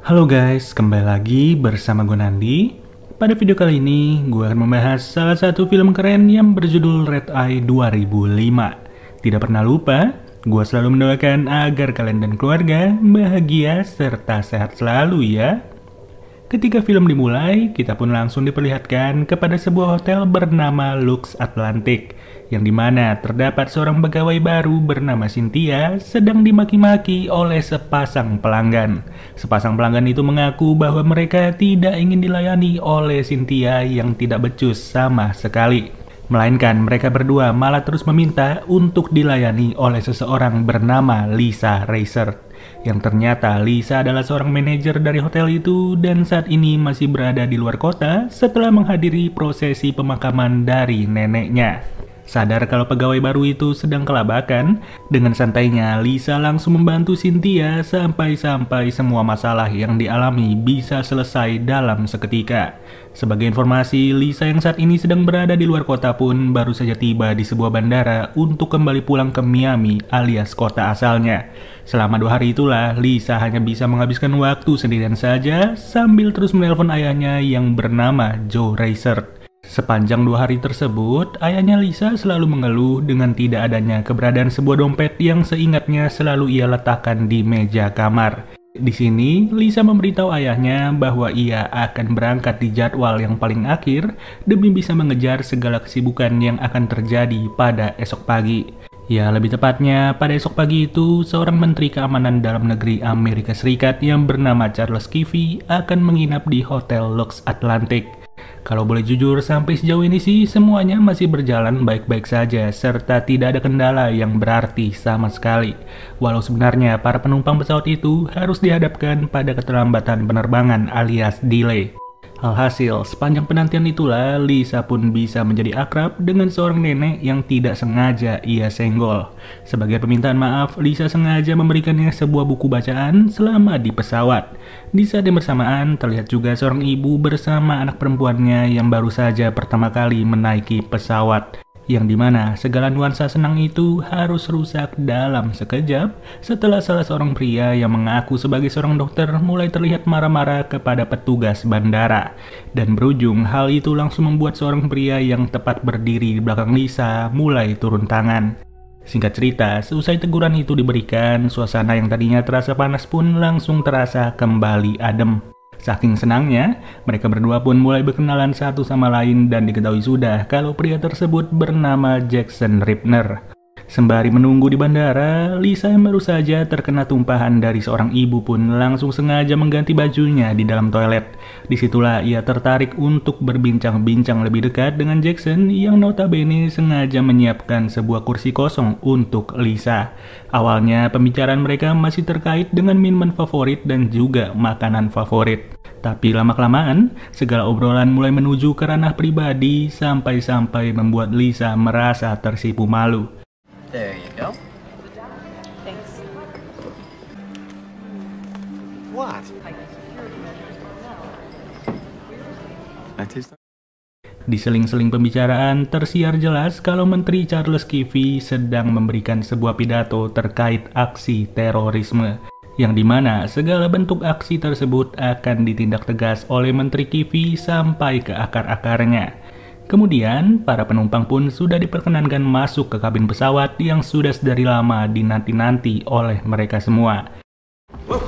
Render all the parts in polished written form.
Halo guys, kembali lagi bersama gue Nandi. Pada video kali ini, gue akan membahas salah satu film keren yang berjudul Red Eye 2005. Tidak pernah lupa, gue selalu mendoakan agar kalian dan keluarga bahagia serta sehat selalu ya. Ketika film dimulai, kita pun langsung diperlihatkan kepada sebuah hotel bernama Lux Atlantic, yang dimana terdapat seorang pegawai baru bernama Cynthia sedang dimaki-maki oleh sepasang pelanggan. Sepasang pelanggan itu mengaku bahwa mereka tidak ingin dilayani oleh Cynthia yang tidak becus sama sekali. Melainkan mereka berdua malah terus meminta untuk dilayani oleh seseorang bernama Lisa Racer. Yang ternyata Lisa adalah seorang manajer dari hotel itu dan saat ini masih berada di luar kota setelah menghadiri prosesi pemakaman dari neneknya. Sadar kalau pegawai baru itu sedang kelabakan, dengan santainya Lisa langsung membantu Cynthia sampai-sampai semua masalah yang dialami bisa selesai dalam seketika. Sebagai informasi, Lisa yang saat ini sedang berada di luar kota pun baru saja tiba di sebuah bandara untuk kembali pulang ke Miami alias kota asalnya. Selama 2 hari itulah, Lisa hanya bisa menghabiskan waktu sendirian saja sambil terus menelpon ayahnya yang bernama Joe Racer. Sepanjang 2 hari tersebut, ayahnya Lisa selalu mengeluh dengan tidak adanya keberadaan sebuah dompet yang seingatnya selalu ia letakkan di meja kamar. Di sini, Lisa memberitahu ayahnya bahwa ia akan berangkat di jadwal yang paling akhir demi bisa mengejar segala kesibukan yang akan terjadi pada esok pagi. Ya, lebih tepatnya, pada esok pagi itu, seorang Menteri Keamanan Dalam Negeri Amerika Serikat yang bernama Charles Kivy akan menginap di Hotel Lux Atlantic. Kalau boleh jujur, sampai sejauh ini sih semuanya masih berjalan baik-baik saja, serta tidak ada kendala yang berarti sama sekali. Walau sebenarnya para penumpang pesawat itu harus dihadapkan pada keterlambatan penerbangan alias delay. Alhasil, sepanjang penantian itulah Lisa pun bisa menjadi akrab dengan seorang nenek yang tidak sengaja ia senggol. Sebagai permintaan maaf, Lisa sengaja memberikannya sebuah buku bacaan selama di pesawat. Di saat yang bersamaan, terlihat juga seorang ibu bersama anak perempuannya yang baru saja pertama kali menaiki pesawat. Yang dimana segala nuansa senang itu harus rusak dalam sekejap setelah salah seorang pria yang mengaku sebagai seorang dokter mulai terlihat marah-marah kepada petugas bandara. Dan berujung hal itu langsung membuat seorang pria yang tepat berdiri di belakang Lisa mulai turun tangan. Singkat cerita, seusai teguran itu diberikan, suasana yang tadinya terasa panas pun langsung terasa kembali adem. Saking senangnya, mereka berdua pun mulai berkenalan satu sama lain dan diketahui sudah kalau pria tersebut bernama Jackson Ripner. Sembari menunggu di bandara, Lisa yang baru saja terkena tumpahan dari seorang ibu pun langsung sengaja mengganti bajunya di dalam toilet. Disitulah ia tertarik untuk berbincang-bincang lebih dekat dengan Jackson yang notabene sengaja menyiapkan sebuah kursi kosong untuk Lisa. Awalnya pembicaraan mereka masih terkait dengan minuman favorit dan juga makanan favorit. Tapi lama-kelamaan, segala obrolan mulai menuju ke ranah pribadi sampai-sampai membuat Lisa merasa tersipu malu. There you go. Thanks. What? Di seling-seling pembicaraan tersiar jelas kalau Menteri Charles Kivy sedang memberikan sebuah pidato terkait aksi terorisme, yang dimana segala bentuk aksi tersebut akan ditindak tegas oleh Menteri Kivy sampai ke akar-akarnya. Kemudian, para penumpang pun sudah diperkenankan masuk ke kabin pesawat yang sudah sedari lama dinanti-nanti oleh mereka semua. Whoa,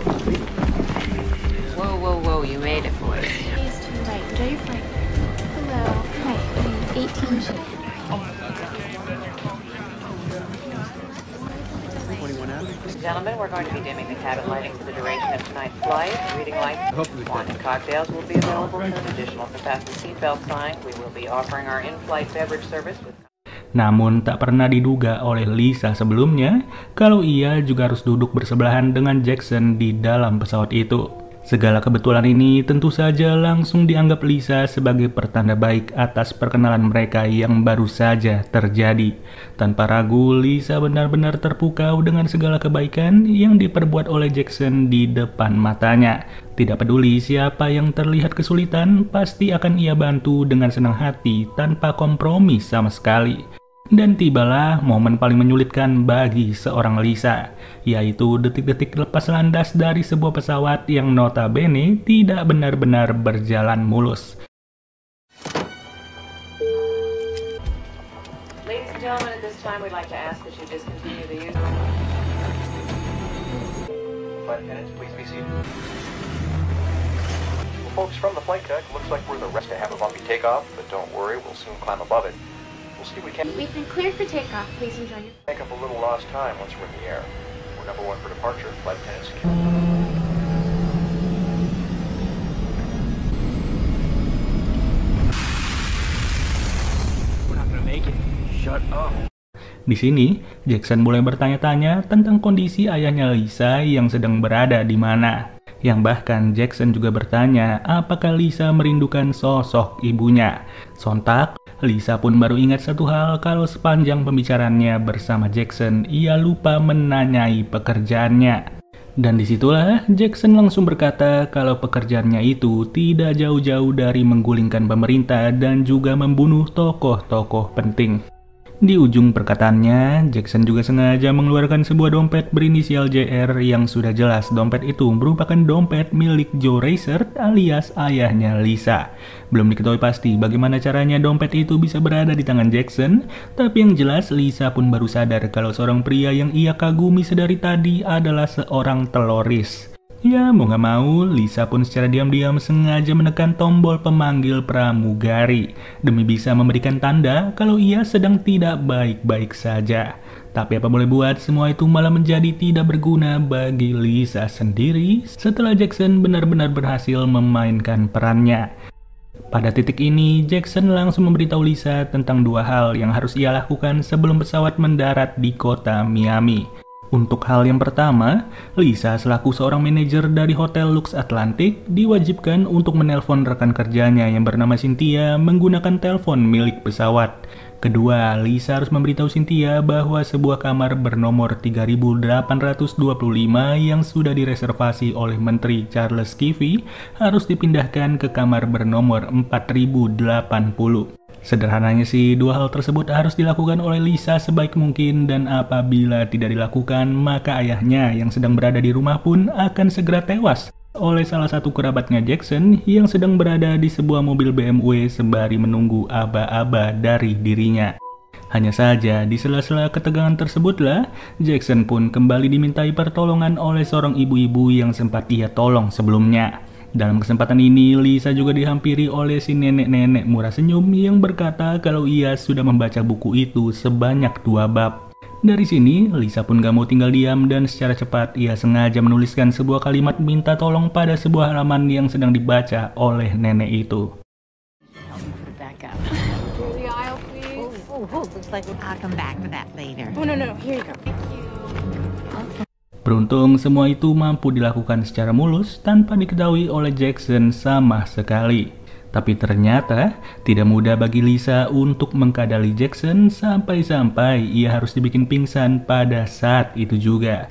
you made it, boy. Please to the right. Enjoy your flight. Hello. Hi. 18 ship. Gentlemen, we're going to be dimming the cabin lighting for the duration of tonight's flight. Reading lights, wine and cocktails will be available for an additional capacity seatbelt sign. We will be offering our in-flight beverage service with... Namun tak pernah diduga oleh Lisa sebelumnya kalau ia juga harus duduk bersebelahan dengan Jackson di dalam pesawat itu. Segala kebetulan ini tentu saja langsung dianggap Lisa sebagai pertanda baik atas perkenalan mereka yang baru saja terjadi. Tanpa ragu, Lisa benar-benar terpukau dengan segala kebaikan yang diperbuat oleh Jackson di depan matanya. Tidak peduli siapa yang terlihat kesulitan, pasti akan ia bantu dengan senang hati tanpa kompromi sama sekali. Dan tibalah momen paling menyulitkan bagi seorang Lisa, yaitu detik-detik lepas landas dari sebuah pesawat yang notabene tidak benar-benar berjalan mulus. Ladies and gentlemen, at this time we'd like to ask that you discontinue the use. Flight attendants, please be seated. Well, folks, from the flight deck, looks like we're the rest to have a bumpy takeoff, but don't worry, we'll soon climb above it. We'll see if we can We've been cleared for takeoff. Please enjoy your... make up a little lost time once we're in the air. We're number 1 for departure. Flight attendants, We're not gonna make it. Shut up. Di sini, Jackson mulai bertanya-tanya tentang kondisi ayahnya Lisa yang sedang berada di mana. Yang bahkan Jackson juga bertanya apakah Lisa merindukan sosok ibunya. Sontak, Lisa pun baru ingat satu hal kalau sepanjang pembicaraannya bersama Jackson, ia lupa menanyai pekerjaannya. Dan disitulah Jackson langsung berkata kalau pekerjaannya itu tidak jauh-jauh dari menggulingkan pemerintah dan juga membunuh tokoh-tokoh penting. Di ujung perkataannya, Jackson juga sengaja mengeluarkan sebuah dompet berinisial JR yang sudah jelas dompet itu merupakan dompet milik Joe Racer alias ayahnya Lisa. Belum diketahui pasti bagaimana caranya dompet itu bisa berada di tangan Jackson, tapi yang jelas Lisa pun baru sadar kalau seorang pria yang ia kagumi sedari tadi adalah seorang teroris. Ya, mau gak mau, Lisa pun secara diam-diam sengaja menekan tombol pemanggil pramugari demi bisa memberikan tanda kalau ia sedang tidak baik-baik saja. Tapi apa boleh buat, semua itu malah menjadi tidak berguna bagi Lisa sendiri setelah Jackson benar-benar berhasil memainkan perannya. Pada titik ini, Jackson langsung memberitahu Lisa tentang dua hal yang harus ia lakukan sebelum pesawat mendarat di kota Miami. Untuk hal yang pertama, Lisa selaku seorang manajer dari Hotel Lux Atlantic diwajibkan untuk menelpon rekan kerjanya yang bernama Cynthia menggunakan telepon milik pesawat. Kedua, Lisa harus memberitahu Cynthia bahwa sebuah kamar bernomor 3825 yang sudah direservasi oleh Menteri Charles Kivy harus dipindahkan ke kamar bernomor 4080. Sederhananya sih, dua hal tersebut harus dilakukan oleh Lisa sebaik mungkin dan apabila tidak dilakukan, maka ayahnya yang sedang berada di rumah pun akan segera tewas oleh salah satu kerabatnya Jackson yang sedang berada di sebuah mobil BMW sembari menunggu aba-aba dari dirinya. Hanya saja, di sela-sela ketegangan tersebutlah, Jackson pun kembali dimintai pertolongan oleh seorang ibu-ibu yang sempat ia tolong sebelumnya. Dalam kesempatan ini, Lisa juga dihampiri oleh si nenek-nenek murah senyum yang berkata kalau ia sudah membaca buku itu sebanyak 2 bab. Dari sini, Lisa pun gak mau tinggal diam dan secara cepat ia sengaja menuliskan sebuah kalimat minta tolong pada sebuah halaman yang sedang dibaca oleh nenek itu. Back up. Through the aisle, please. Looks like I'll come back for that later. Oh, no. Here you go. Thank you. Beruntung semua itu mampu dilakukan secara mulus tanpa diketahui oleh Jackson sama sekali. Tapi ternyata tidak mudah bagi Lisa untuk mengkadali Jackson sampai-sampai ia harus dibikin pingsan pada saat itu juga.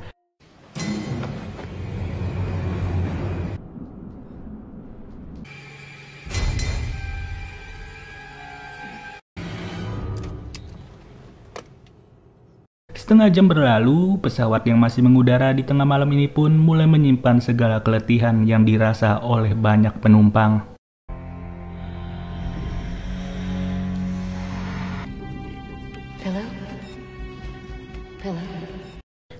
Setengah jam berlalu, pesawat yang masih mengudara di tengah malam ini pun mulai menyimpan segala keletihan yang dirasa oleh banyak penumpang.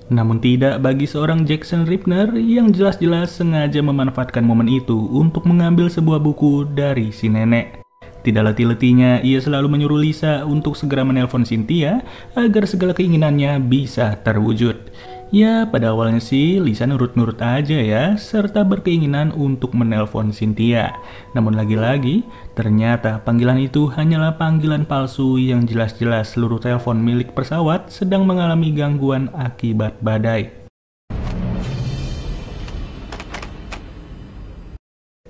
Namun tidak bagi seorang Jackson Ripner yang jelas-jelas sengaja memanfaatkan momen itu untuk mengambil sebuah buku dari si nenek. Tidak letih-letihnya, ia selalu menyuruh Lisa untuk segera menelpon Cynthia agar segala keinginannya bisa terwujud. Ya, pada awalnya sih Lisa nurut-nurut aja ya, serta berkeinginan untuk menelpon Cynthia. Namun lagi-lagi, ternyata panggilan itu hanyalah panggilan palsu yang jelas-jelas seluruh telepon milik pesawat sedang mengalami gangguan akibat badai.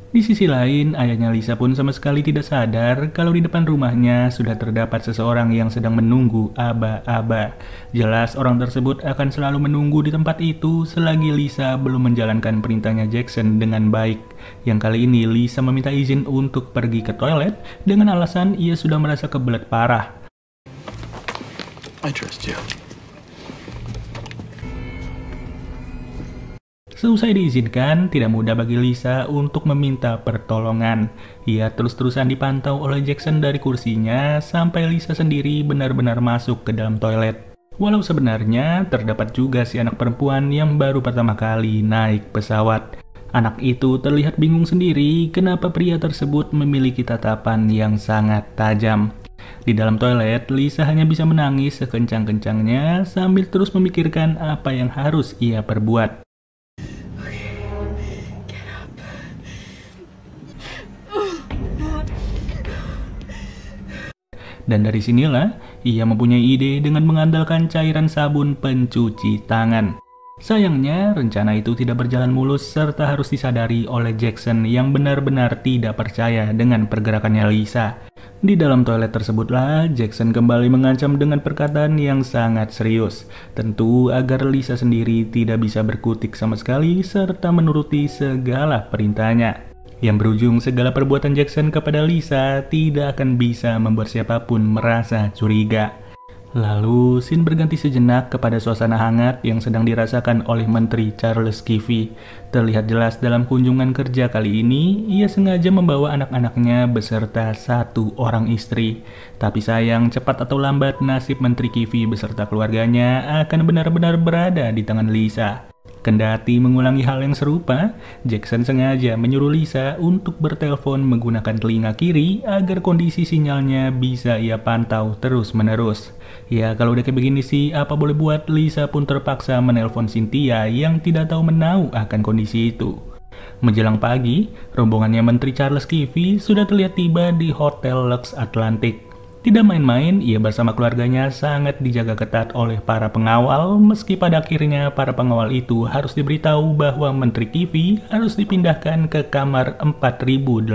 Di sisi lain, ayahnya Lisa pun sama sekali tidak sadar kalau di depan rumahnya sudah terdapat seseorang yang sedang menunggu aba-aba. Jelas orang tersebut akan selalu menunggu di tempat itu selagi Lisa belum menjalankan perintahnya Jackson dengan baik. Yang kali ini Lisa meminta izin untuk pergi ke toilet dengan alasan ia sudah merasa kebelet parah. I trust you. Seusai diizinkan, tidak mudah bagi Lisa untuk meminta pertolongan. Ia terus-terusan dipantau oleh Jackson dari kursinya sampai Lisa sendiri benar-benar masuk ke dalam toilet. Walau sebenarnya terdapat juga si anak perempuan yang baru pertama kali naik pesawat. Anak itu terlihat bingung sendiri kenapa pria tersebut memiliki tatapan yang sangat tajam. Di dalam toilet, Lisa hanya bisa menangis sekencang-kencangnya sambil terus memikirkan apa yang harus ia perbuat. Dan dari sinilah, ia mempunyai ide dengan mengandalkan cairan sabun pencuci tangan. Sayangnya, rencana itu tidak berjalan mulus serta harus disadari oleh Jackson yang benar-benar tidak percaya dengan pergerakannya Lisa. Di dalam toilet tersebutlah, Jackson kembali mengancam dengan perkataan yang sangat serius. Tentu agar Lisa sendiri tidak bisa berkutik sama sekali serta menuruti segala perintahnya. Yang berujung segala perbuatan Jackson kepada Lisa tidak akan bisa membuat siapapun merasa curiga. Lalu, scene berganti sejenak kepada suasana hangat yang sedang dirasakan oleh Menteri Charles Kivy. Terlihat jelas dalam kunjungan kerja kali ini, ia sengaja membawa anak-anaknya beserta satu orang istri. Tapi sayang, cepat atau lambat nasib Menteri Kivy beserta keluarganya akan benar-benar berada di tangan Lisa. Kendati mengulangi hal yang serupa, Jackson sengaja menyuruh Lisa untuk bertelepon menggunakan telinga kiri agar kondisi sinyalnya bisa ia pantau terus-menerus. Ya, kalau udah kayak begini sih, apa boleh buat, Lisa pun terpaksa menelpon Cynthia yang tidak tahu menau akan kondisi itu. Menjelang pagi, rombongannya Menteri Charles Kivy sudah terlihat tiba di Hotel Lux Atlantic. Tidak main-main, ia bersama keluarganya sangat dijaga ketat oleh para pengawal, meski pada akhirnya para pengawal itu harus diberitahu bahwa Menteri Kivy harus dipindahkan ke kamar 4080.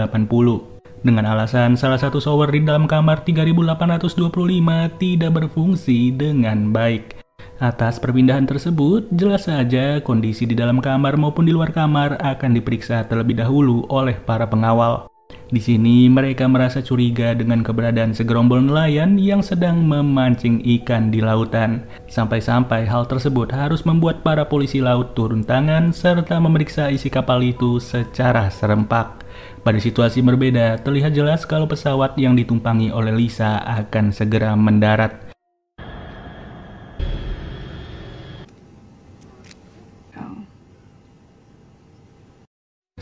Dengan alasan salah satu shower di dalam kamar 3825 tidak berfungsi dengan baik. Atas perpindahan tersebut, jelas saja kondisi di dalam kamar maupun di luar kamar akan diperiksa terlebih dahulu oleh para pengawal. Di sini mereka merasa curiga dengan keberadaan segerombol nelayan yang sedang memancing ikan di lautan. Sampai-sampai hal tersebut harus membuat para polisi laut turun tangan serta memeriksa isi kapal itu secara serempak. Pada situasi berbeda, terlihat jelas kalau pesawat yang ditumpangi oleh Lisa akan segera mendarat.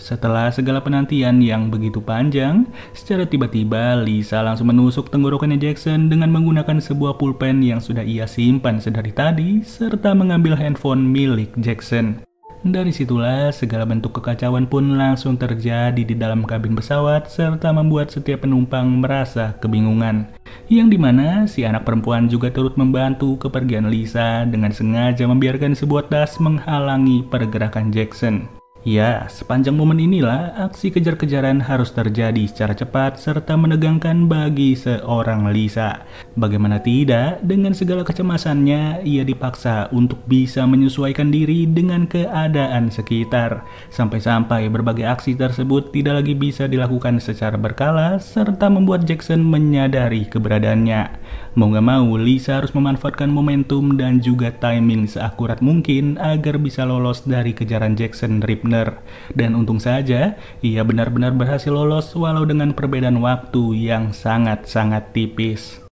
Setelah segala penantian yang begitu panjang, secara tiba-tiba Lisa langsung menusuk tenggorokannya Jackson dengan menggunakan sebuah pulpen yang sudah ia simpan sedari tadi, serta mengambil handphone milik Jackson. Dari situlah segala bentuk kekacauan pun langsung terjadi di dalam kabin pesawat, serta membuat setiap penumpang merasa kebingungan. Yang dimana si anak perempuan juga turut membantu kepergian Lisa dengan sengaja membiarkan sebuah tas menghalangi pergerakan Jackson. Ya, sepanjang momen inilah aksi kejar-kejaran harus terjadi secara cepat serta menegangkan bagi seorang Lisa. Bagaimana tidak, dengan segala kecemasannya, ia dipaksa untuk bisa menyesuaikan diri dengan keadaan sekitar. Sampai-sampai berbagai aksi tersebut tidak lagi bisa dilakukan secara berkala serta membuat Jackson menyadari keberadaannya. Mau gak mau, Lisa harus memanfaatkan momentum dan juga timing seakurat mungkin agar bisa lolos dari kejaran Jackson Ripner. Dan untung saja, ia benar-benar berhasil lolos walau dengan perbedaan waktu yang sangat-sangat tipis.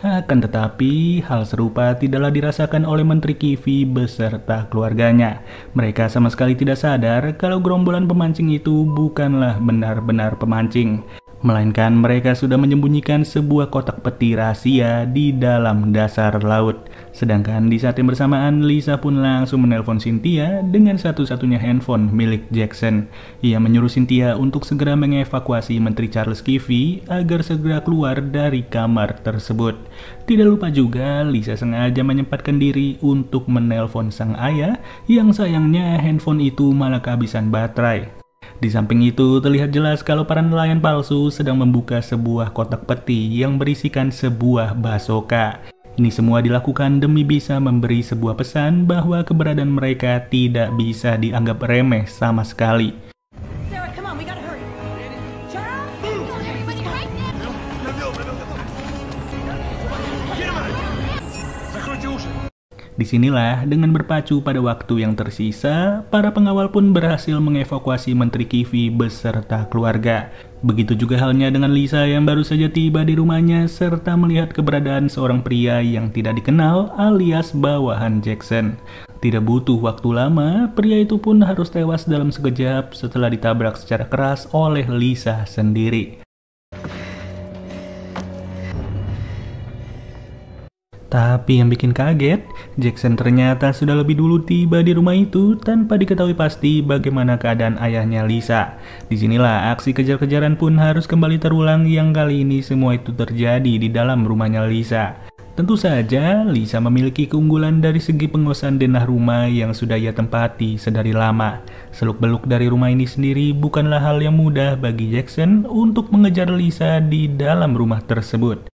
Akan tetapi, hal serupa tidaklah dirasakan oleh Menteri Kivy beserta keluarganya. Mereka sama sekali tidak sadar kalau gerombolan pemancing itu bukanlah benar-benar pemancing, melainkan mereka sudah menyembunyikan sebuah kotak peti rahasia di dalam dasar laut. Sedangkan di saat yang bersamaan, Lisa pun langsung menelpon Cynthia dengan satu-satunya handphone milik Jackson. Ia menyuruh Cynthia untuk segera mengevakuasi Menteri Charles Kivy agar segera keluar dari kamar tersebut. Tidak lupa juga, Lisa sengaja menyempatkan diri untuk menelpon sang ayah yang sayangnya handphone itu malah kehabisan baterai. Di samping itu, terlihat jelas kalau para nelayan palsu sedang membuka sebuah kotak peti yang berisikan sebuah basoka. Ini semua dilakukan demi bisa memberi sebuah pesan bahwa keberadaan mereka tidak bisa dianggap remeh sama sekali. Sarah, come on, we gotta hurry. Charles? Disinilah, dengan berpacu pada waktu yang tersisa, para pengawal pun berhasil mengevakuasi Menteri Kivi beserta keluarga. Begitu juga halnya dengan Lisa yang baru saja tiba di rumahnya serta melihat keberadaan seorang pria yang tidak dikenal alias bawahan Jackson. Tidak butuh waktu lama, pria itu pun harus tewas dalam sekejap setelah ditabrak secara keras oleh Lisa sendiri. Tapi yang bikin kaget, Jackson ternyata sudah lebih dulu tiba di rumah itu tanpa diketahui pasti bagaimana keadaan ayahnya Lisa. Disinilah aksi kejar-kejaran pun harus kembali terulang yang kali ini semua itu terjadi di dalam rumahnya Lisa. Tentu saja, Lisa memiliki keunggulan dari segi penguasaan denah rumah yang sudah ia tempati sedari lama. Seluk-beluk dari rumah ini sendiri bukanlah hal yang mudah bagi Jackson untuk mengejar Lisa di dalam rumah tersebut.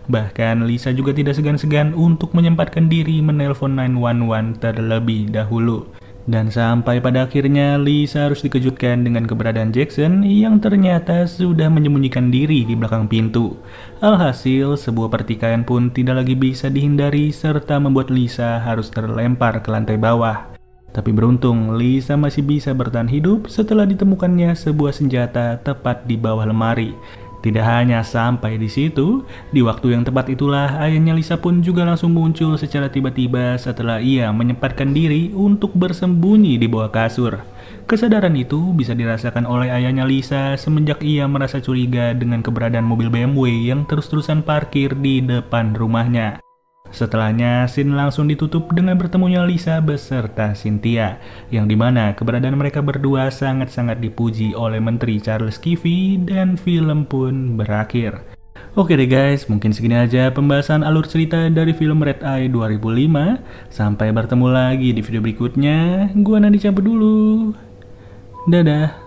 Bahkan Lisa juga tidak segan-segan untuk menyempatkan diri menelpon 911 terlebih dahulu. Dan sampai pada akhirnya Lisa harus dikejutkan dengan keberadaan Jackson yang ternyata sudah menyembunyikan diri di belakang pintu. Alhasil, sebuah pertikaian pun tidak lagi bisa dihindari serta membuat Lisa harus terlempar ke lantai bawah. Tapi beruntung, Lisa masih bisa bertahan hidup setelah ditemukannya sebuah senjata tepat di bawah lemari. Tidak hanya sampai di situ, di waktu yang tepat itulah ayahnya Lisa pun juga langsung muncul secara tiba-tiba setelah ia menyempatkan diri untuk bersembunyi di bawah kasur. Kesadaran itu bisa dirasakan oleh ayahnya Lisa semenjak ia merasa curiga dengan keberadaan mobil BMW yang terus-terusan parkir di depan rumahnya. Setelahnya, scene langsung ditutup dengan bertemunya Lisa beserta Cynthia, yang dimana keberadaan mereka berdua sangat-sangat dipuji oleh Menteri Charles Kivi dan film pun berakhir. Oke deh guys, mungkin segini aja pembahasan alur cerita dari film Red Eye 2005. Sampai bertemu lagi di video berikutnya. Gua Nandi cabut dulu. Dadah.